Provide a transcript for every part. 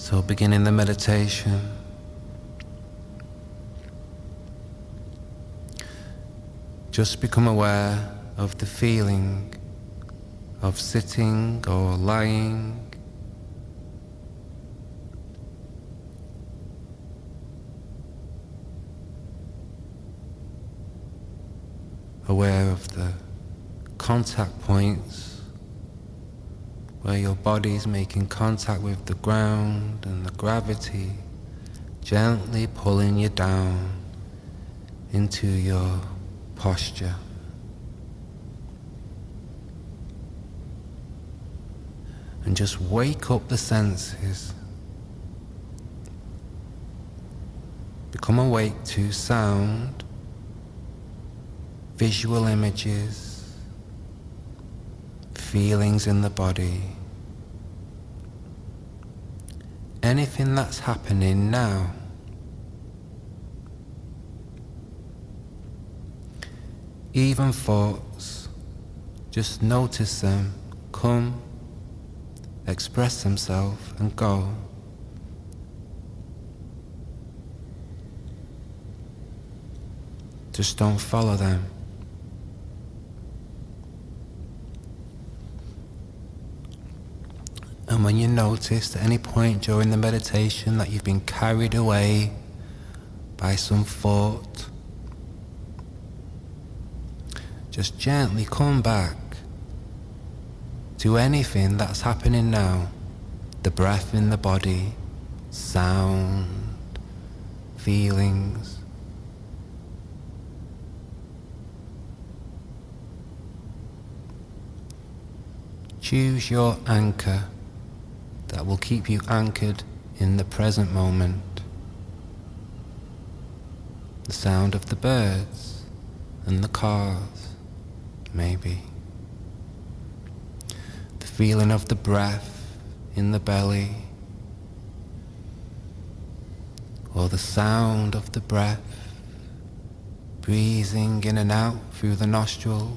So beginning the meditation, just become aware of the feeling of sitting or lying. Aware of the contact points where your body is making contact with the ground and the gravity gently pulling you down into your posture. And just wake up the senses. Become awake to sound, visual images, feelings in the body. Anything that's happening now. Even thoughts, just notice them come, express themselves and go. Just don't follow them. And when you notice at any point during the meditation that you've been carried away by some thought, just gently come back to anything that's happening now. The breath in the body, sound, feelings. Choose your anchor that will keep you anchored in the present moment. The sound of the birds and the cars, maybe. The feeling of the breath in the belly, or the sound of the breath breathing in and out through the nostrils.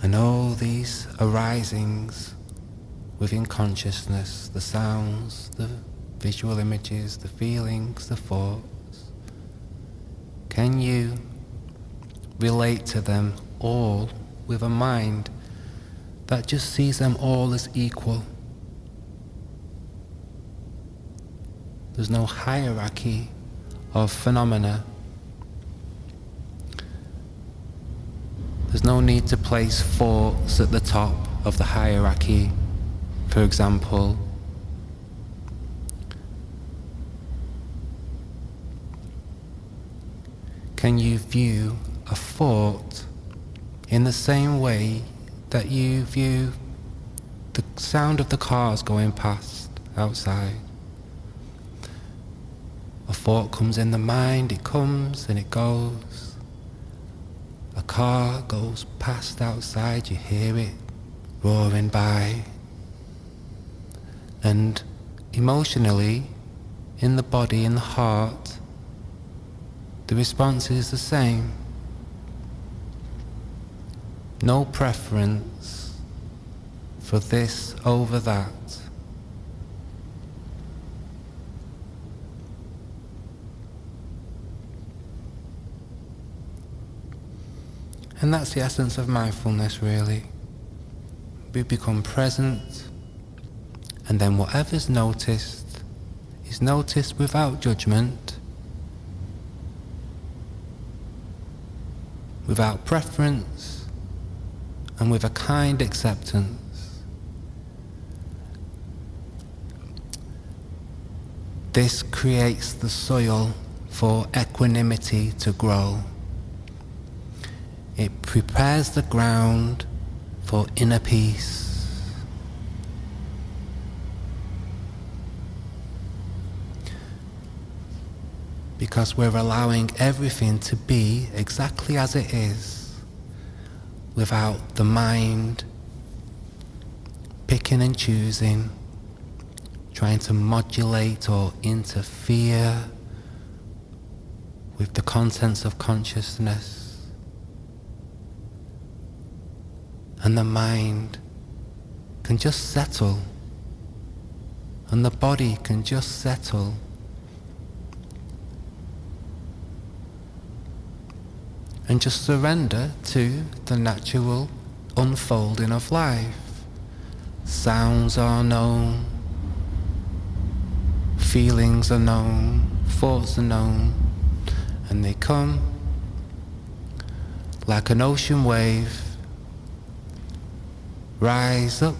And all these arisings within consciousness, the sounds, the visual images, the feelings, the thoughts, can you relate to them all with a mind that just sees them all as equal? There's no hierarchy of phenomena. There's no need to place thoughts at the top of the hierarchy, for example. Can you view a thought in the same way that you view the sound of the cars going past outside? A thought comes in the mind, it comes and it goes. A car goes past outside, you hear it roaring by. And emotionally, in the body, in the heart, the response is the same. No preference for this over that. And that's the essence of mindfulness, really. We become present, and then whatever's noticed is noticed without judgment, without preference, and with a kind acceptance. This creates the soil for equanimity to grow. It prepares the ground for inner peace. Because we're allowing everything to be exactly as it is, without the mind picking and choosing, trying to modulate or interfere with the contents of consciousness. and the mind can just settle, and the body can just settle. And just surrender to the natural unfolding of life. Sounds are known, feelings are known, thoughts are known, and they come like an ocean wave, rise up,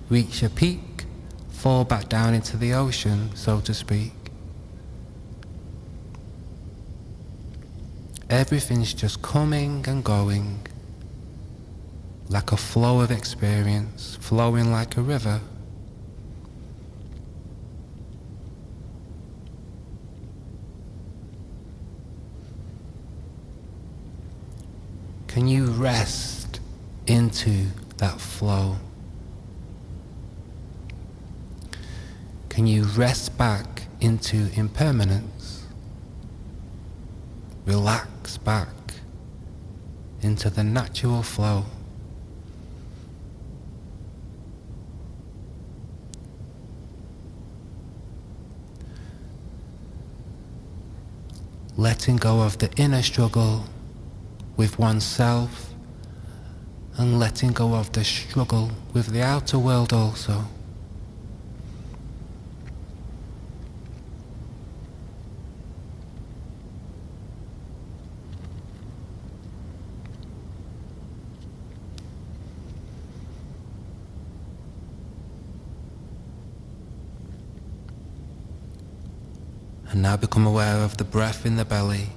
reach a peak, fall back down into the ocean, so to speak. Everything's just coming and going, like a flow of experience, flowing like a river. Can you rest into that flow? Can you rest back into impermanence? Relax back into the natural flow. Letting go of the inner struggle with oneself and letting go of the struggle with the outer world also. And now become aware of the breath in the belly.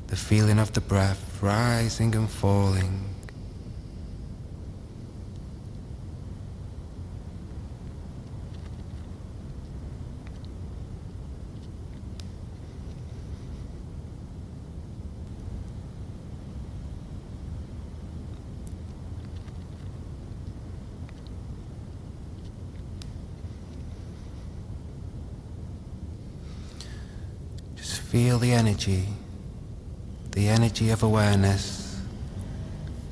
The feeling of the breath rising and falling. Just feel the energy of awareness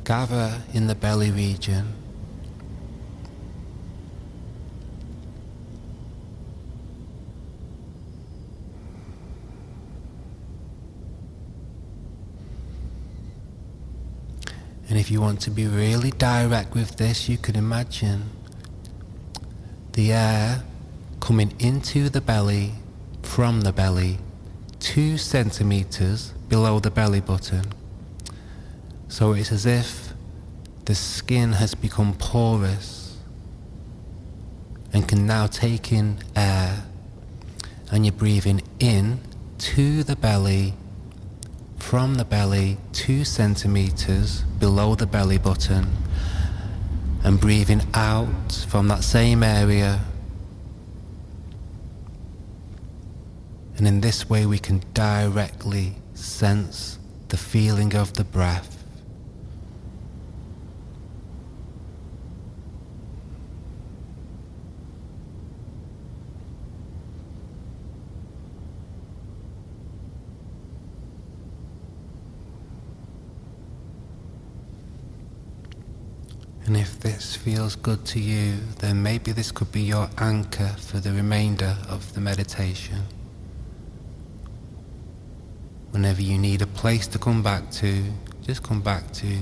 gather in the belly region. And if you want to be really direct with this, you can imagine the air coming into the belly from the belly 2 centimeters below the belly button. So it's as if the skin has become porous and can now take in air, and you're breathing in to the belly, from the belly 2 centimeters below the belly button, and breathing out from that same area. And in this way we can directly sense the feeling of the breath. And if this feels good to you, then maybe this could be your anchor for the remainder of the meditation. Whenever you need a place to come back to, just come back to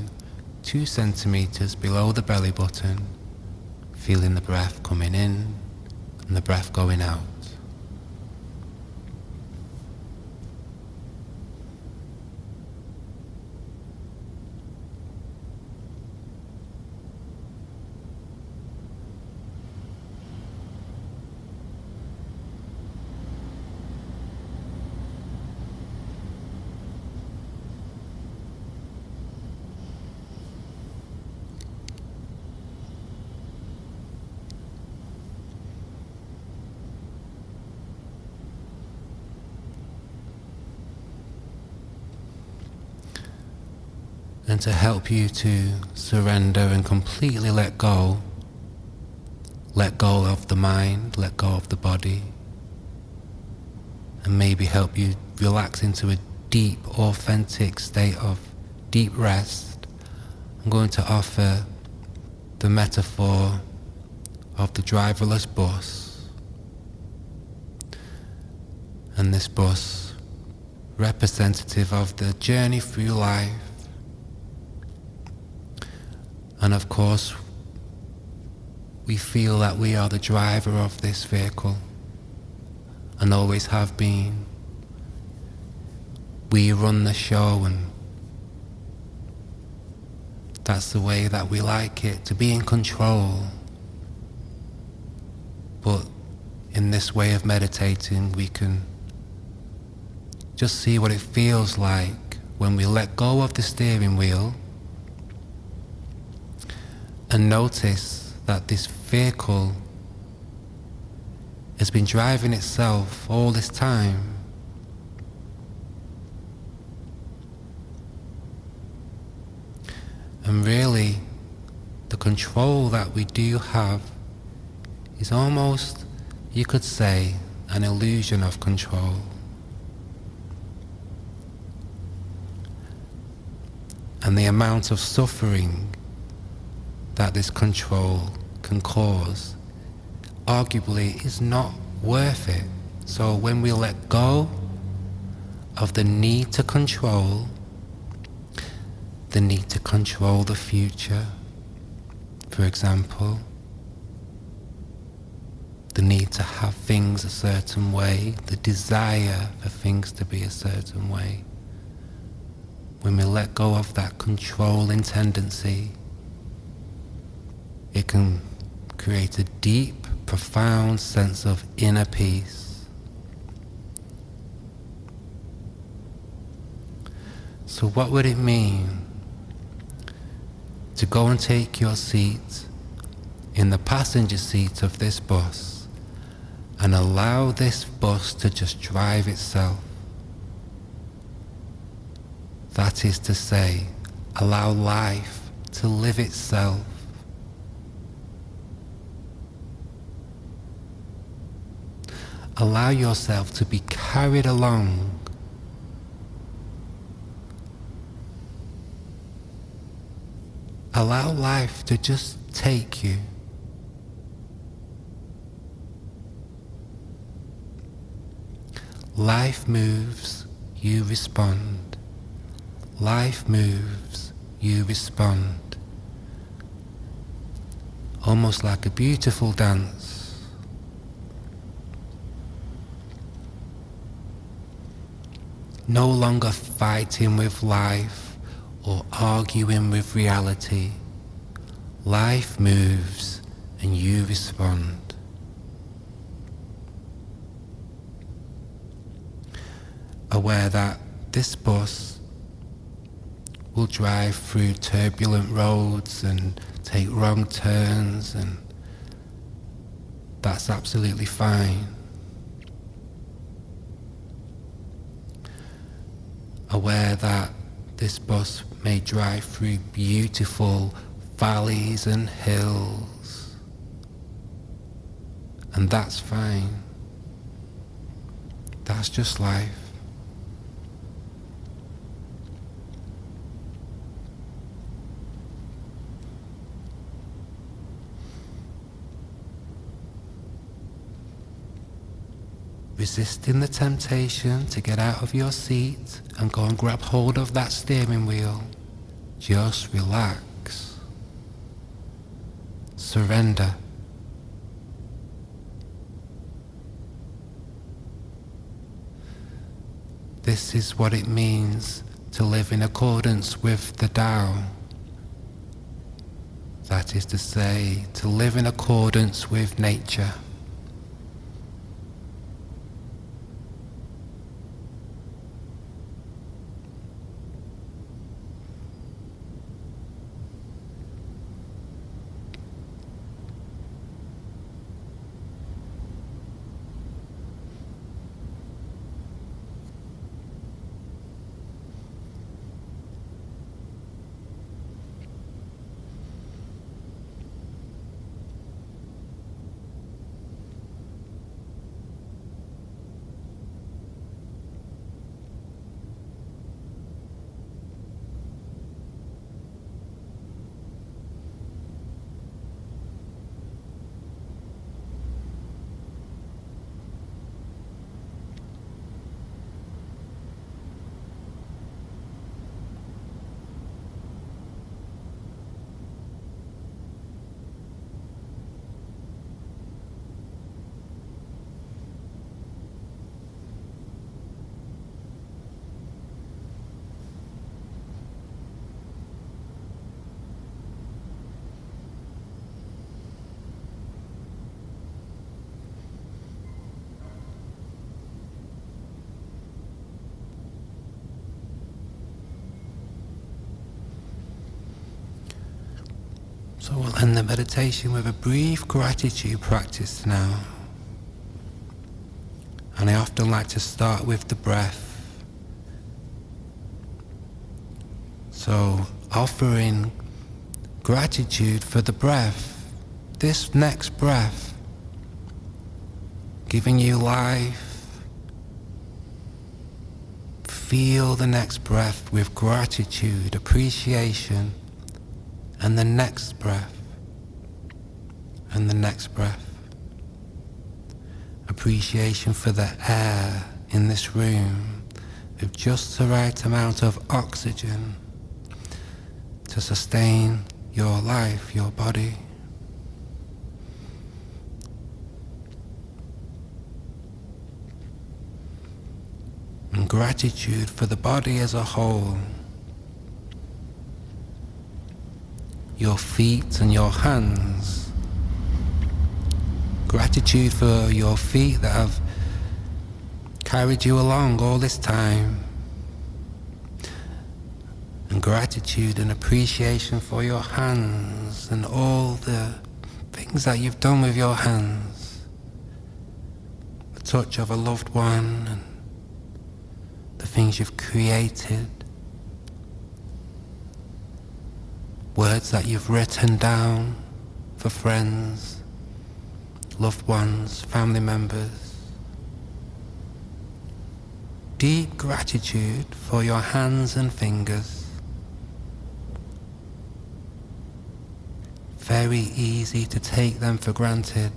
2 centimeters below the belly button, feeling the breath coming in and the breath going out. And to help you to surrender and completely let go of the mind, let go of the body, and maybe help you relax into a deep, authentic state of deep rest, I'm going to offer the metaphor of the driverless bus. And this bus, representative of the journey through life. And of course, we feel that we are the driver of this vehicle and always have been. We run the show, and that's the way that we like it, to be in control. But in this way of meditating, we can just see what it feels like when we let go of the steering wheel and notice that this vehicle has been driving itself all this time. And really, the control that we do have is almost, you could say, an illusion of control. And the amount of suffering that this control can cause arguably is not worth it. So when we let go of the need to control, the need to control the future, for example, the need to have things a certain way, the desire for things to be a certain way, when we let go of that controlling tendency, it can create a deep, profound sense of inner peace. So what would it mean to go and take your seat in the passenger seat of this bus and allow this bus to just drive itself? That is to say, allow life to live itself. Allow yourself to be carried along. Allow life to just take you. Life moves, you respond. Life moves, you respond. Almost like a beautiful dance. No longer fighting with life or arguing with reality. Life moves and you respond. Aware that this bus will drive through turbulent roads and take wrong turns, and that's absolutely fine. Aware that this bus may drive through beautiful valleys and hills, and that's fine. That's just life. Resisting the temptation to get out of your seat and go and grab hold of that steering wheel. Just relax. Surrender. This is what it means to live in accordance with the Tao. That is to say, to live in accordance with nature. So we'll end the meditation with a brief gratitude practice now. And I often like to start with the breath. So offering gratitude for the breath, this next breath, giving you life. Feel the next breath with gratitude, appreciation, and the next breath, and the next breath. Appreciation for the air in this room with just the right amount of oxygen to sustain your life, your body. And gratitude for the body as a whole. Your feet and your hands. Gratitude for your feet that have carried you along all this time. And gratitude and appreciation for your hands and all the things that you've done with your hands. The touch of a loved one and the things you've created. Words that you've written down for friends, loved ones, family members. Deep gratitude for your hands and fingers. Very easy to take them for granted,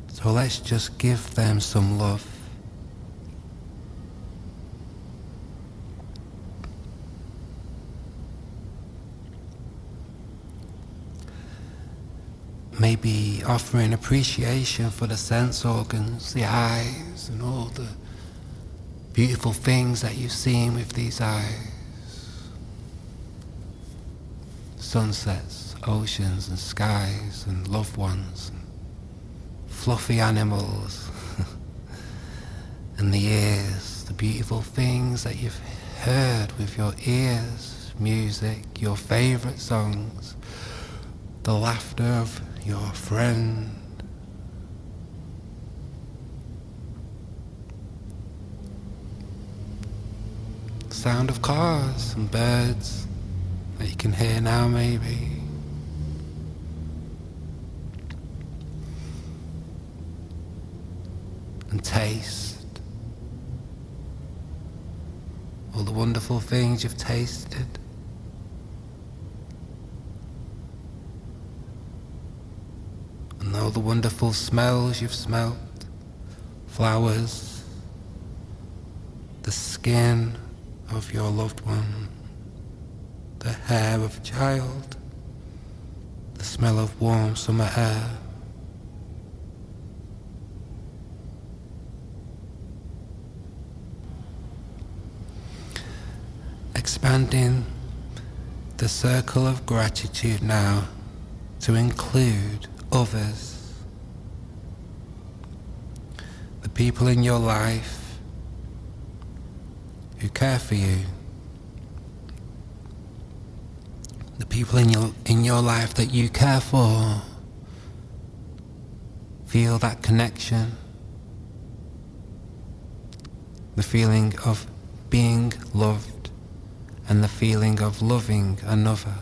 so let's just give them some love. Maybe offering appreciation for the sense organs, the eyes, and all the beautiful things that you've seen with these eyes. Sunsets, oceans and skies and loved ones, and fluffy animals, and the ears, the beautiful things that you've heard with your ears, music, your favorite songs, the laughter of your friend. Sound of cars and birds that you can hear now maybe. And taste all the wonderful things you've tasted. And all the wonderful smells you've smelt. Flowers, the skin of your loved one, the hair of a child, the smell of warm summer air. Expanding the circle of gratitude now to include others, the people in your life who care for you, the people in your life that you care for. Feel that connection, the feeling of being loved and the feeling of loving another.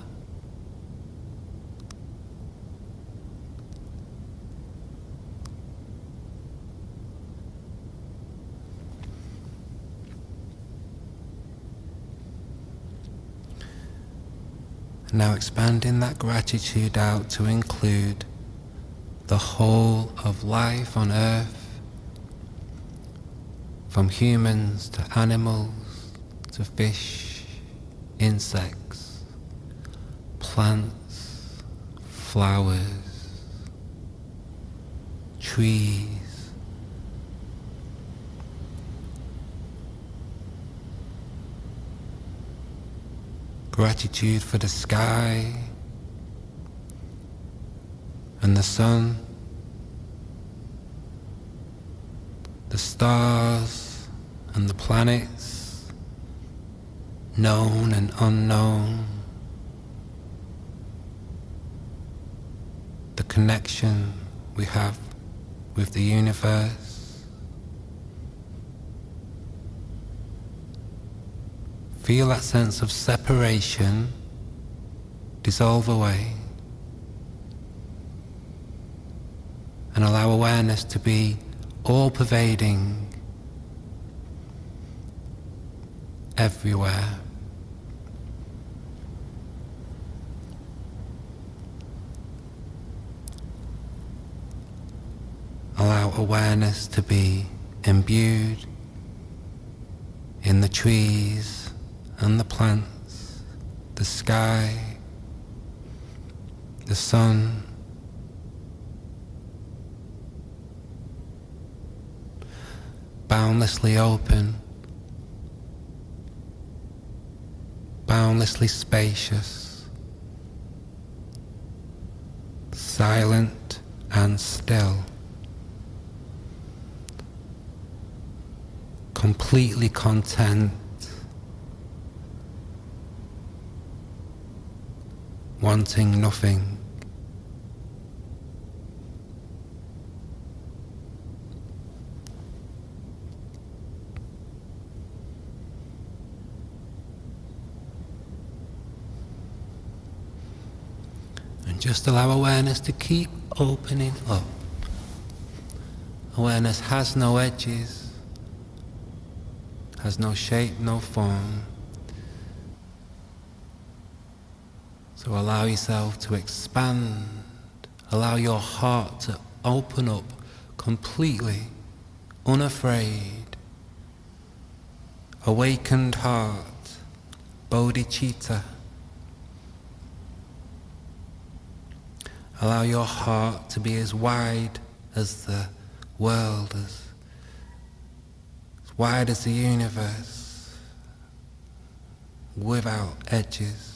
Now expanding that gratitude out to include the whole of life on earth, from humans to animals to fish, insects, plants, flowers, trees. Gratitude for the sky and the sun, the stars and the planets, known and unknown. the connection we have with the universe. Feel that sense of separation dissolve away, and allow awareness to be all-pervading, everywhere. Allow awareness to be imbued in the trees and the plants, the sky, the sun, boundlessly open, boundlessly spacious, silent and still, completely content, wanting nothing. And just allow awareness to keep opening up. Awareness has no edges, has no shape, no form. So allow yourself to expand, allow your heart to open up completely, unafraid. Awakened heart, bodhicitta. Allow your heart to be as wide as the world, as wide as the universe, without edges.